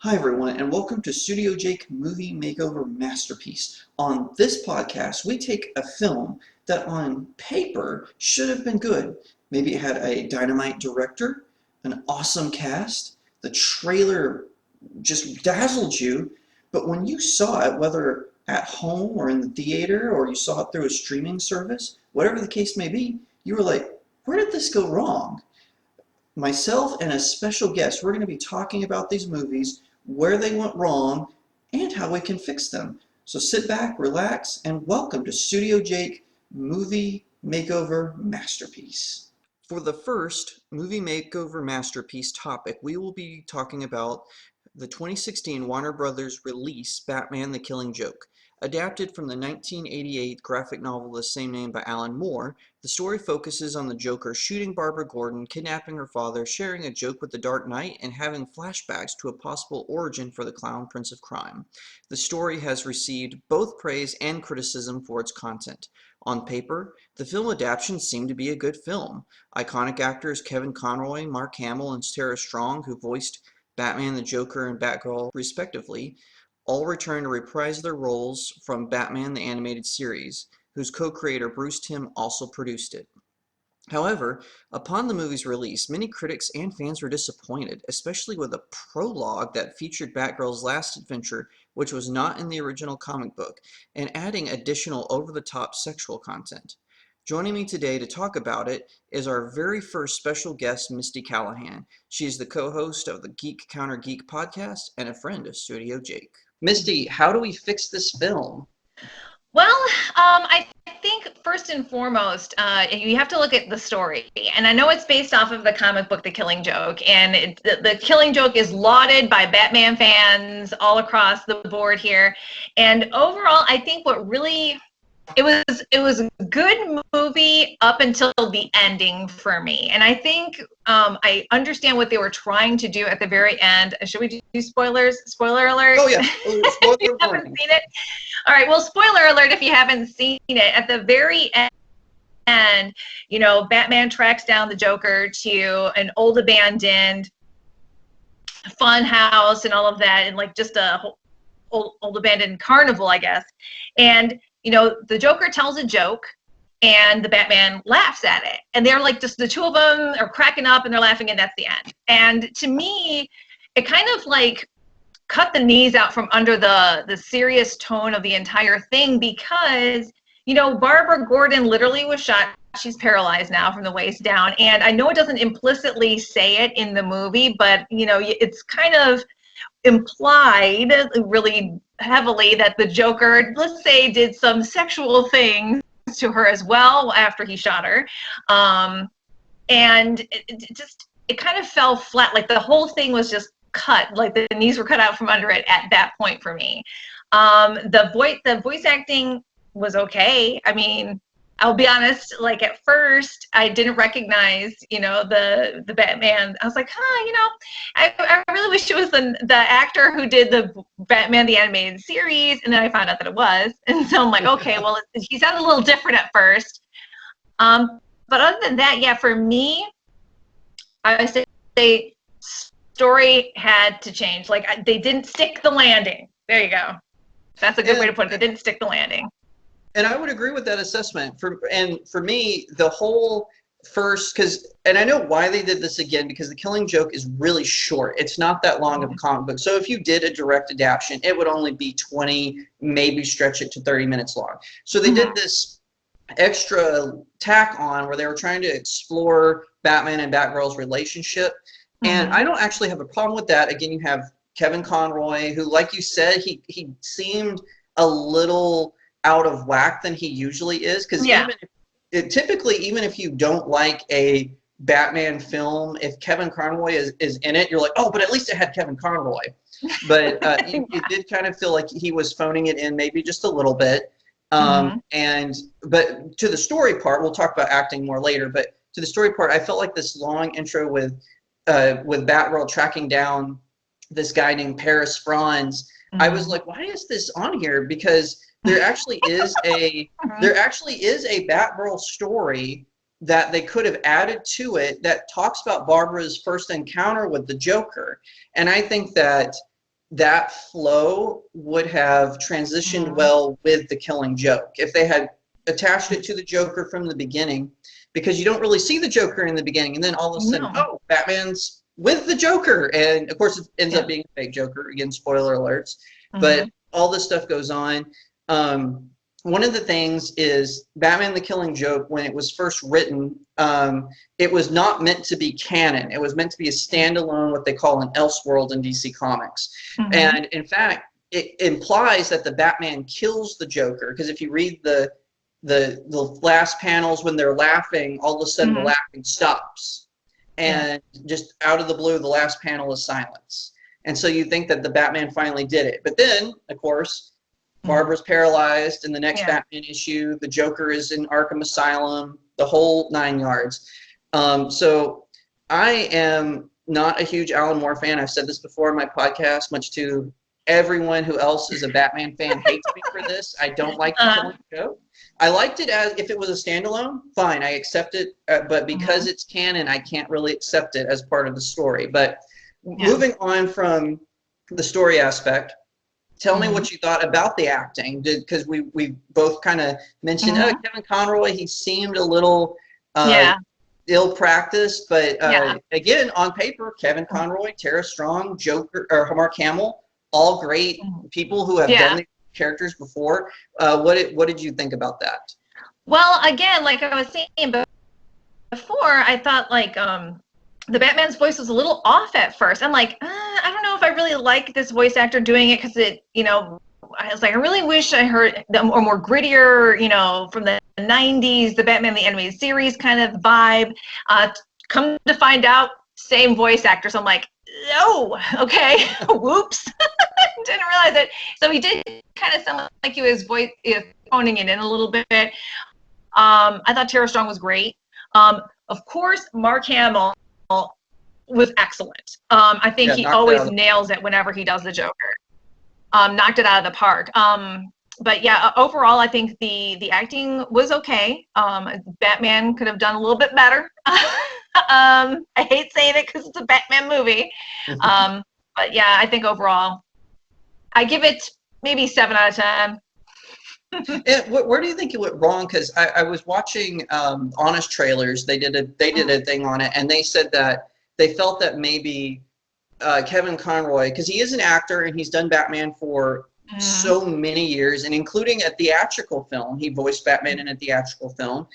Hi everyone, and welcome to StudioJake Movie Makeover Masterpiece. On this podcast, we take a film that on paper should have been good. Maybe it had a dynamite director, an awesome cast, the trailer just dazzled you, but when you saw it, whether at home or in the theater or you saw it through a streaming service, whatever the case may be, you were like, where did this go wrong? Myself and a special guest, we're going to be talking about these movies, where they went wrong, and how we can fix them. So sit back, relax, and welcome to StudioJake Movie Makeover Masterpiece. For the first Movie Makeover Masterpiece topic, we will be talking about the 2016 Warner Brothers release, Batman the Killing Joke. Adapted from the 1988 graphic novel the same name by Alan Moore, the story focuses on the Joker shooting Barbara Gordon, kidnapping her father, sharing a joke with the Dark Knight, and having flashbacks to a possible origin for the Clown Prince of Crime. The story has received both praise and criticism for its content. On paper, the film adaptation seemed to be a good film. Iconic actors Kevin Conroy, Mark Hamill, and Tara Strong, who voiced Batman, the Joker, and Batgirl respectively, all returned to reprise their roles from Batman the Animated Series, whose co-creator Bruce Timm also produced it. However, upon the movie's release, many critics and fans were disappointed, especially with a prologue that featured Batgirl's last adventure, which was not in the original comic book, and adding additional over-the-top sexual content. Joining me today to talk about it is our very first special guest, Misty Callahan. She is the co-host of the GeekCounterGeek podcast and a friend of StudioJake. Misty, how do we fix this film? Well, I think first and foremost, you have to look at the story. And I know it's based off of the comic book, The Killing Joke. And the Killing Joke is lauded by Batman fans all across the board here. And overall, I think what really... It was a good movie up until the ending for me. And I think I understand what they were trying to do at the very end. Should we do spoilers? Spoiler alert? Oh, yeah. Spoiler If you haven't seen it? All right. Well, spoiler alert if you haven't seen it. At the very end, you know, Batman tracks down the Joker to an old abandoned fun house and all of that, and like just a old abandoned carnival, I guess. And you know, the Joker tells a joke and the Batman laughs at it. And they're like, just the two of them are cracking up and they're laughing, and that's the end. And to me, it kind of like cut the knees out from under the serious tone of the entire thing, because, you know, Barbara Gordon literally was shot. She's paralyzed now from the waist down. And I know it doesn't implicitly say it in the movie, but, you know, it's kind of implied really heavily that the Joker, let's say, did some sexual things to her as well after he shot her. And it kind of fell flat. Like the whole thing was just cut, like the knees were cut out from under it at that point for me. The voice acting was okay. I mean, I'll be honest, like at first I didn't recognize, you know, the Batman. I was like, you know, I really wish it was the actor who did the Batman the Animated Series, and then I found out that it was. And so I'm like, okay, well, he sounded a little different at first. But other than that, yeah, for me, I say story had to change. Like they didn't stick the landing. There you go. That's a good way to put it. They didn't stick the landing. And I would agree with that assessment. For me, the whole first, and I know why they did this again, because The Killing Joke is really short. It's not that long of a comic book. So if you did a direct adaptation, it would only be 20, maybe stretch it to 30 minutes long. So they did this extra tack on where they were trying to explore Batman and Batgirl's relationship. And I don't actually have a problem with that. Again, you have Kevin Conroy, who, like you said, he seemed a little out of whack than he usually is, because typically, even if you don't like a Batman film, if Kevin Conroy is in it, you're like, oh, but at least it had Kevin Conroy. But it did kind of feel like he was phoning it in, maybe just a little bit. But to the story part, we'll talk about acting more later, but to the story part, I felt like this long intro with Batgirl tracking down this guy named Paris Franz. I was like, why is this on here? Because there actually is a Batgirl story that they could have added to it that talks about Barbara's first encounter with the Joker. And I think that that flow would have transitioned well with the Killing Joke. If they had attached it to the Joker from the beginning, because you don't really see the Joker in the beginning, and then all of a sudden, oh, Batman's with the Joker, and of course it ends up being a fake Joker. Again, spoiler alerts. But all this stuff goes on. One of the things is Batman the Killing Joke, when it was first written, it was not meant to be canon. It was meant to be a standalone, what they call an Elseworld in DC Comics. And in fact, it implies that the Batman kills the Joker, because if you read the last panels when they're laughing, all of a sudden the laughing stops. And just out of the blue, the last panel is silence. And so you think that the Batman finally did it. But then, of course, Barbara's paralyzed in the next Batman issue. The Joker is in Arkham Asylum, the whole 9 yards. So I am not a huge Alan Moore fan. I've said this before in my podcast, much to everyone who else is a Batman fan hates me for this. I don't like the Killing Joke. I liked it as if it was a standalone, fine, I accept it. But because it's canon, I can't really accept it as part of the story. But moving on from the story aspect, tell me what you thought about the acting, because we both kind of mentioned Kevin Conroy. He seemed a little ill-practiced, but again, on paper, Kevin Conroy, Tara Strong, Joker, or Mark Hamill, all great people who have done these characters before. What did you think about that? Well, again, like I was saying before, I thought like the Batman's voice was a little off at first. I'm like, I don't know if I really like this voice actor doing it, because it, I was like, I really wish I heard the more grittier, from the 90s, the Batman the Animated Series kind of vibe. Come to find out, same voice actor. So I'm like, oh, okay, whoops. Didn't realize it. So he did kind of sound like he was phoning it in a little bit. I thought Tara Strong was great. Of course, Mark Hamill was excellent. I think he always nails it whenever he does the Joker. Knocked it out of the park. But yeah, overall, I think the acting was okay. Batman could have done a little bit better. I hate saying it because it's a Batman movie. But yeah, I think overall, I give it maybe 7 out of 10. Where do you think it went wrong? Because I was watching Honest Trailers. They did a thing on it, and they said that they felt that maybe Kevin Conroy, because he is an actor and he's done Batman for so many years, and including a theatrical film. He voiced Batman in a theatrical film,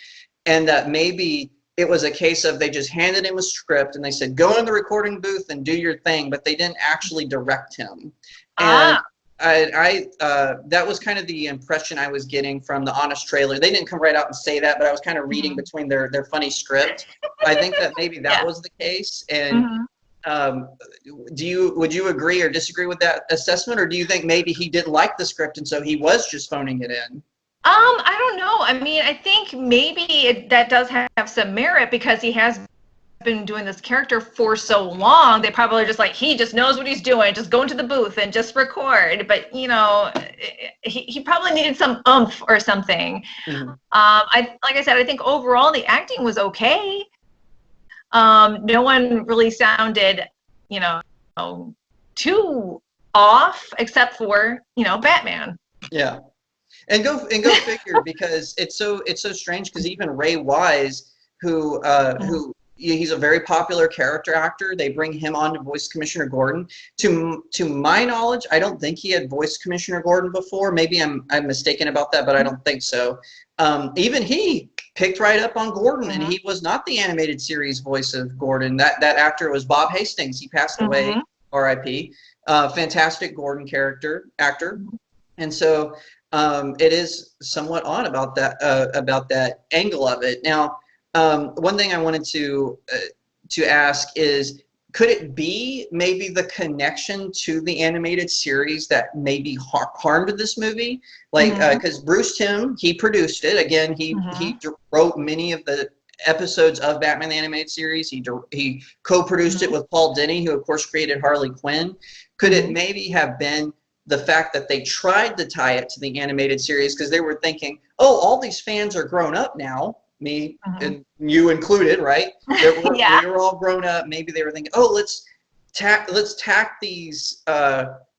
and that maybe it was a case of they just handed him a script and they said, go in the recording booth and do your thing, but they didn't actually direct him. And that was kind of the impression I was getting from the Honest Trailer. They didn't come right out and say that, but I was kind of reading between their funny script. I think that maybe that was the case. And would you agree or disagree with that assessment, or do you think maybe he didn't like the script and so he was just phoning it in? I don't know. I mean, I think maybe that does have some merit, because he has been doing this character for so long. They probably are just like, he just knows what he's doing, just go into the booth and just record. But he probably needed some oomph or something. Like I said, I think overall the acting was okay. No one really sounded too off, except for Batman. Yeah, and go figure, because it's so strange, because even Ray Wise, who he's a very popular character actor. They bring him on to voice Commissioner Gordon. To my knowledge, I don't think he had voiced Commissioner Gordon before. Maybe I'm mistaken about that, but I don't think so. Even he picked right up on Gordon, and he was not the animated series voice of Gordon. That actor was Bob Hastings. He passed away, R.I.P. Fantastic Gordon actor. And so it is somewhat odd about that angle of it. Now, one thing I wanted to ask is, could it be maybe the connection to the animated series that maybe harmed this movie? Like, because Bruce Timm, he produced it. Again, he wrote many of the episodes of Batman the Animated Series. He co-produced it with Paul Dini, who of course created Harley Quinn. Could it maybe have been the fact that they tried to tie it to the animated series, because they were thinking, oh, all these fans are grown up now, me and you included, right? We were all grown up. Maybe they were thinking, oh, let's tack these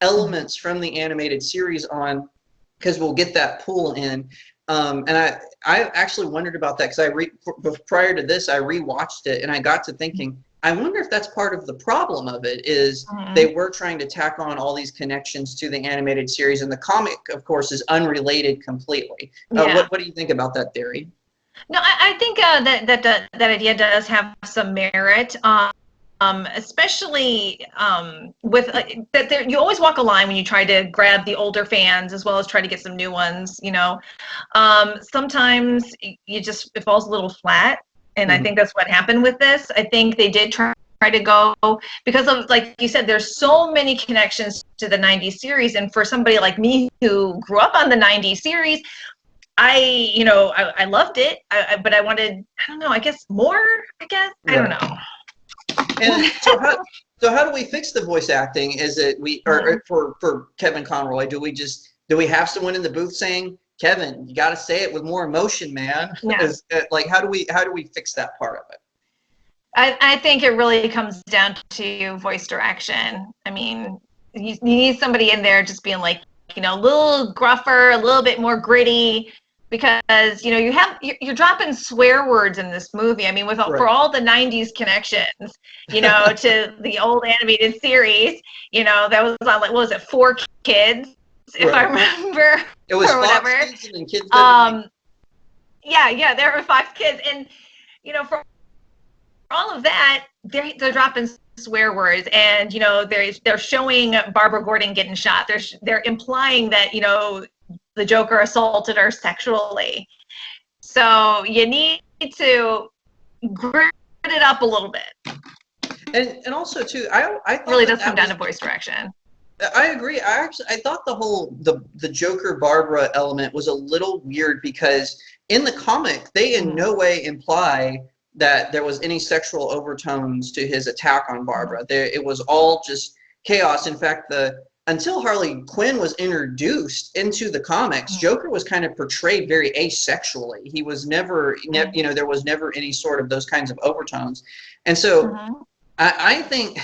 elements from the animated series on, because we'll get that pull in. And I actually wondered about that because prior to this I rewatched it and I got to thinking, I wonder if that's part of the problem of it is they were trying to tack on all these connections to the animated series, and the comic, of course, is unrelated completely. What do you think about that theory? No, I think that idea does have some merit. Especially with that you always walk a line when you try to grab the older fans as well as try to get some new ones, sometimes it falls a little flat, and I think that's what happened with this. I think they did try to go, because of, like you said, there's so many connections to the 90s series, and for somebody like me who grew up on the 90s series, I loved it, but I wanted, I don't know, I guess more, I don't know. And so how do we fix the voice acting? Is it or for Kevin Conroy, do we have someone in the booth saying, Kevin, you got to say it with more emotion, man? Yeah. Like, how do we fix that part of it? I think it really comes down to voice direction. I mean, you need somebody in there just being like, a little gruffer, a little bit more gritty, because you're dropping swear words in this movie. I mean, for all the 90s connections, to the old animated series, that was on, like, what was it, 4 kids, if I remember. It was or whatever. Fox Kids and Kids. Yeah, there were 5 kids, and for all of that, they're dropping swear words, and they're showing Barbara Gordon getting shot. They're implying that the Joker assaulted her sexually. So you need to grit it up a little bit. And also too, I thought it really does come down to voice direction. I agree. I thought the Joker Barbara element was a little weird, because in the comic they in no way imply that there was any sexual overtones to his attack on Barbara. It was all just chaos. In fact, until Harley Quinn was introduced into the comics, Joker was kind of portrayed very asexually. He was never, there was never any sort of those kinds of overtones. And so I think,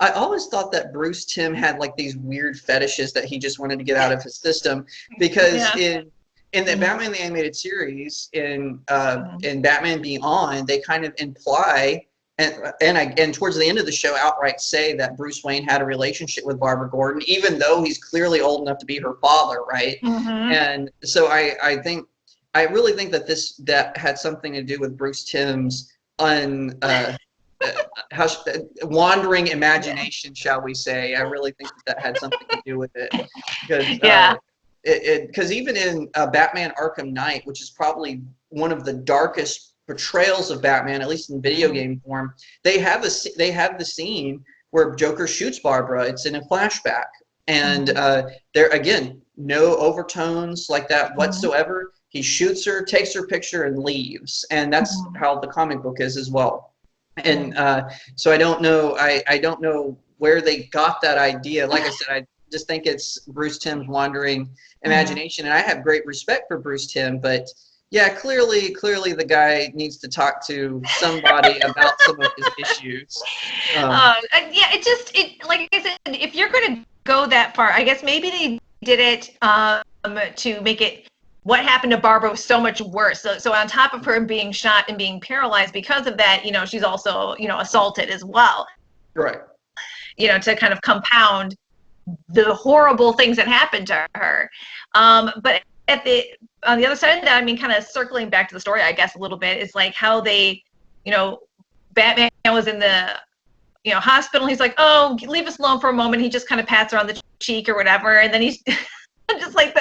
I always thought that Bruce Timm had like these weird fetishes that he just wanted to get out of his system, because in the Batman the Animated Series, in Batman Beyond, they kind of imply, and towards the end of the show outright say that Bruce Wayne had a relationship with Barbara Gordon, even though he's clearly old enough to be her father, right? And so I really think that that had something to do with Bruce Timm's wandering imagination, shall we say. I really think that had something to do with it, because even in Batman Arkham Knight, which is probably one of the darkest portrayals of Batman, at least in video game form, they have the scene where Joker shoots Barbara. It's in a flashback, and there again, no overtones like that whatsoever. He shoots her, takes her picture, and leaves, and that's how the comic book is as well. And so I don't know. I don't know where they got that idea. Like I said, I just think it's Bruce Timm's wandering imagination, and I have great respect for Bruce Timm, but yeah, clearly the guy needs to talk to somebody about some of his issues. Like I said, if you're going to go that far, I guess maybe they did it to make it, what happened to Barbara was so much worse. So on top of her being shot and being paralyzed because of that, she's also, assaulted as well. Right. To kind of compound the horrible things that happened to her. But on the other side of that, I mean, kind of circling back to the story, I guess, a little bit, is like how they, Batman was in the, hospital. He's like, oh, leave us alone for a moment. He just kind of pats her on the cheek or whatever. And then he's just like,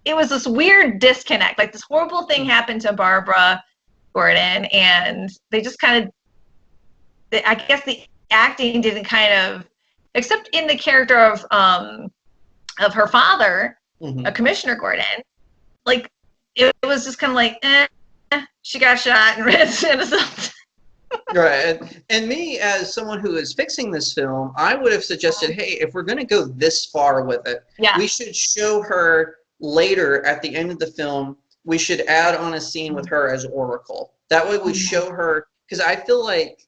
it was this weird disconnect. Like, this horrible thing happened to Barbara Gordon, and they just kind of, I guess the acting didn't kind of, except in the character of her father, Commissioner Gordon, like, it was just kind of like, she got shot and it's innocent. Right. And me, as someone who is fixing this film, I would have suggested, hey, if we're going to go this far with it, we should show her later at the end of the film. We should add on a scene with her as Oracle. That way we show her, because I feel like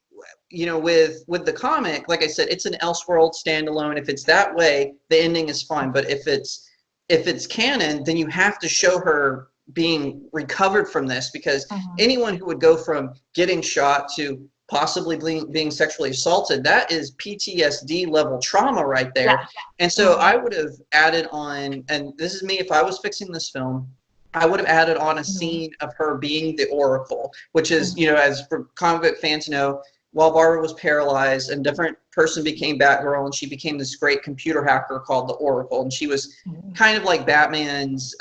with the comic, like I said, it's an Elseworld standalone. If it's that way, the ending is fine. But if it's canon, then you have to show her being recovered from this, because anyone who would go from getting shot to possibly being sexually assaulted, that is PTSD level trauma right there. Yeah. And so I would have added on, and this is me, if I was fixing this film, I would have added on a scene of her being the Oracle, which is, as for comic book fans know, while Barbara was paralyzed, a different person became Batgirl, and she became this great computer hacker called the Oracle. And she was kind of like Batman's,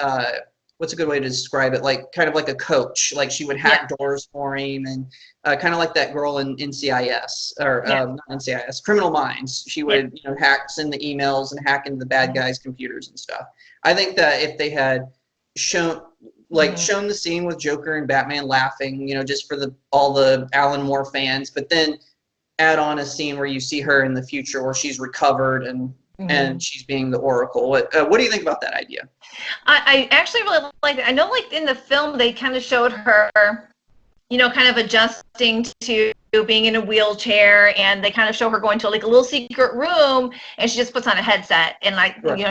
what's a good way to describe it? Like kind of like a coach. Like she would hack doors for him, and kind of like that girl in NCIS, or not NCIS, Criminal Minds. She would send the emails and hack into the bad guys' computers and stuff. I think that if they had shown the scene with Joker and Batman laughing, just for all the Alan Moore fans, but then add on a scene where you see her in the future where she's recovered and she's being the Oracle. What do you think about that idea? I actually really like it. I know, like in the film, they kind of showed her, kind of adjusting to being in a wheelchair, and they kind of show her going to like a little secret room, and she just puts on a headset and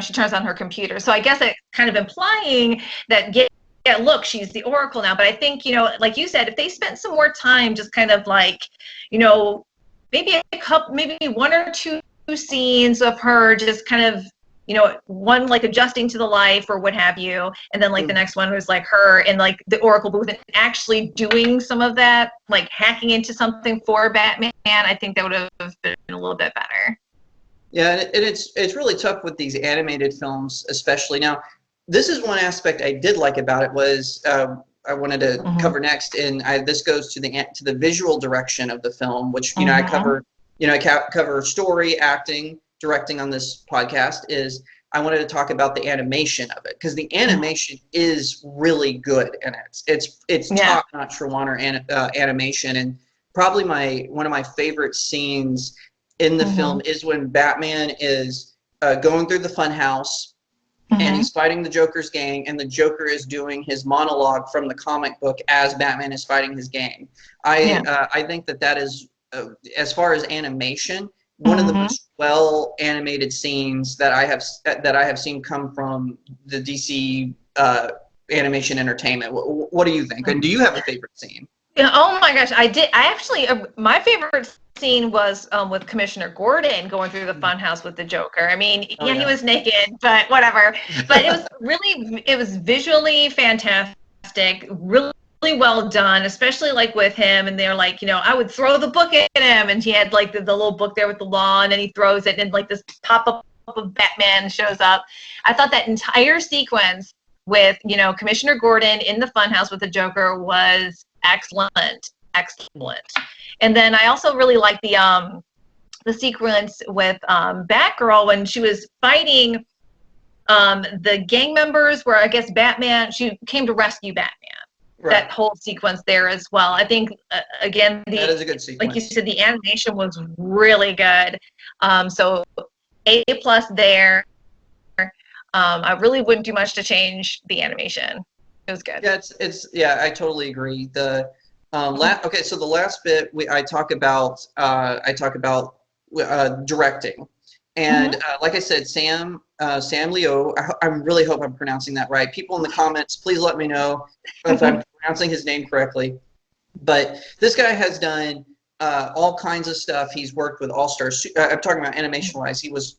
she turns on her computer. So I guess it's kind of implying that look, she's the Oracle now. But I think, like you said, if they spent some more time just kind of like, maybe one or two scenes of her just kind of, one like adjusting to the life or what have you, and then like the next one was like her in like the Oracle booth and actually doing some of that, like hacking into something for Batman, I think that would have been a little bit better. Yeah, and it's really tough with these animated films, especially. Now, this is one aspect I did like about it was I wanted to cover next, and this goes to the visual direction of the film, which I cover. I cover story, acting, directing on this podcast. I wanted to talk about the animation of it, because the animation is really good, and it's top-notch for Warner animation. And probably one of my favorite scenes in the film is when Batman is going through the funhouse. And he's fighting the Joker's gang, and the Joker is doing his monologue from the comic book as Batman is fighting his gang. I think that is, as far as animation, one of the most well animated scenes that I have seen come from the DC animation entertainment. What do you think? And do you have a favorite scene? Yeah, oh my gosh, I did. I actually, my favorite scene was with Commissioner Gordon going through the funhouse with the Joker. I mean, he was naked, but whatever. But it was visually fantastic, really well done, especially like with him. And they're like, I would throw the book at him, and he had like the little book there with the law, and then he throws it, and like this pop-up of Batman shows up. I thought that entire sequence with, Commissioner Gordon in the funhouse with the Joker was excellent. And then I also really like the sequence with Batgirl when she was fighting the gang members, where I guess she came to rescue Batman. Right. That whole sequence there as well. I think again, that is a good sequence. Like you said, the animation was really good. So A+ there. I really wouldn't do much to change the animation. It was good. Yeah, I totally agree. Okay, so the last bit I talk about directing, and like I said, Sam Leo. I really hope I'm pronouncing that right. People in the comments, please let me know if I'm pronouncing his name correctly. But this guy has done all kinds of stuff. He's worked with all stars. I'm talking about animation-wise. He was,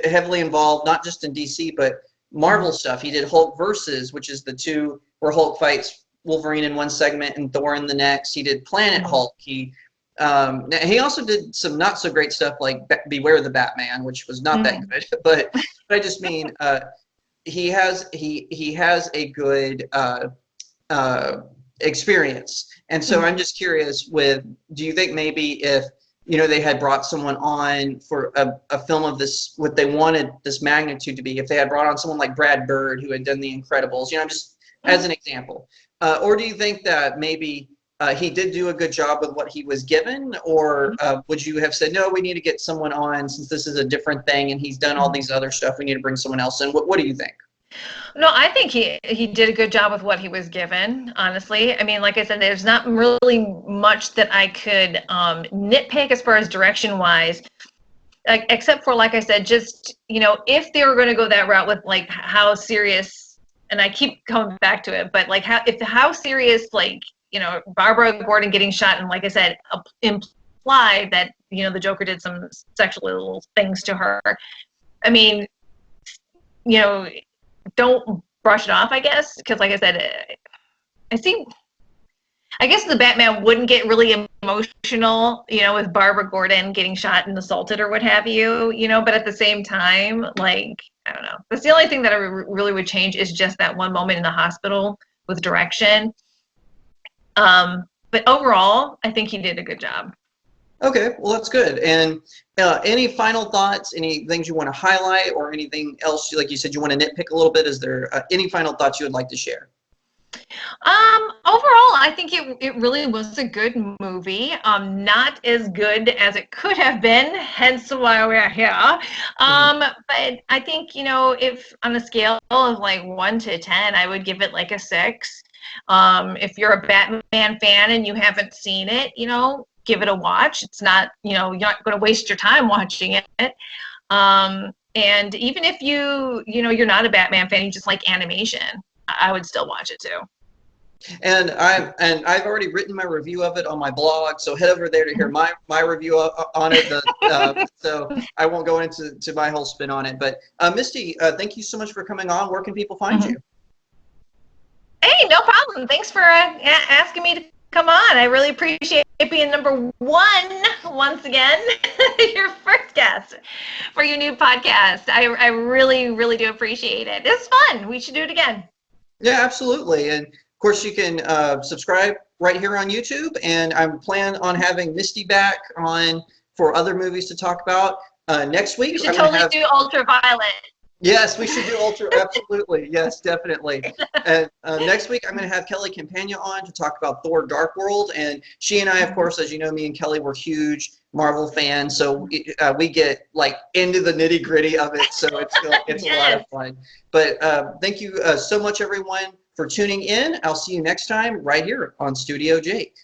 heavily involved, not just in DC but Marvel stuff. He did Hulk Versus, which is the two where Hulk fights Wolverine in one segment and Thor in the next. He did Planet Hulk. He also did some not so great stuff like Beware the Batman, which was not that good. But I just mean he has a good experience. And so I'm just curious do you think maybe if they had brought someone on for a film of this, what they wanted this magnitude to be, if they had brought on someone like Brad Bird, who had done The Incredibles, just as an example. Or do you think that maybe he did do a good job with what he was given? Or would you have said, no, we need to get someone on since this is a different thing and he's done all these other stuff, we need to bring someone else in? What do you think? No, I think he did a good job with what he was given, honestly. I mean, like I said, there's not really much that I could nitpick as far as direction wise, except for, like I said, just, if they were going to go that route with like how serious, and I keep coming back to it, but like how serious, like, Barbara Gordon getting shot, and like I said, implied that, the Joker did some sexual things to her. I mean, don't brush it off, I guess, because like I said, I guess the Batman wouldn't get really emotional, with Barbara Gordon getting shot and assaulted or what have you, but at the same time, like, I don't know. That's the only thing that I really would change is just that one moment in the hospital with direction. But overall, I think he did a good job. Okay, well, that's good. And any final thoughts, any things you want to highlight, or anything else, like you said, you want to nitpick a little bit? Is there any final thoughts you would like to share? Overall, I think it really was a good movie. Not as good as it could have been, hence why we're here. But I think, if on a scale of like 1 to 10, I would give it like a 6. If you're a Batman fan and you haven't seen it, give it a watch. It's not, you're not going to waste your time watching it. And even if you're not a Batman fan, you just like animation, I would still watch it too. And I've already written my review of it on my blog, so head over there to hear my review on it. So I won't go into my whole spin on it. But Misty, thank you so much for coming on. Where can people find you? Hey, no problem. Thanks for asking me to come on. I really appreciate being number 1 once again, your first guest for your new podcast. I really, really do appreciate it. It's fun. We should do it again. Yeah, absolutely. And of course, you can subscribe right here on YouTube. And I plan on having Misty back on for other movies to talk about next week. We should totally do Ultraviolet. Yes, we should do Ultra. Absolutely. Yes, definitely. And next week, I'm going to have Kelly Campagna on to talk about Thor Dark World. And she and I, of course, as you know, me and Kelly were huge Marvel fans. So we get like into the nitty gritty of it. So it's yes. A lot of fun. But thank you so much, everyone, for tuning in. I'll see you next time right here on Studio Jake.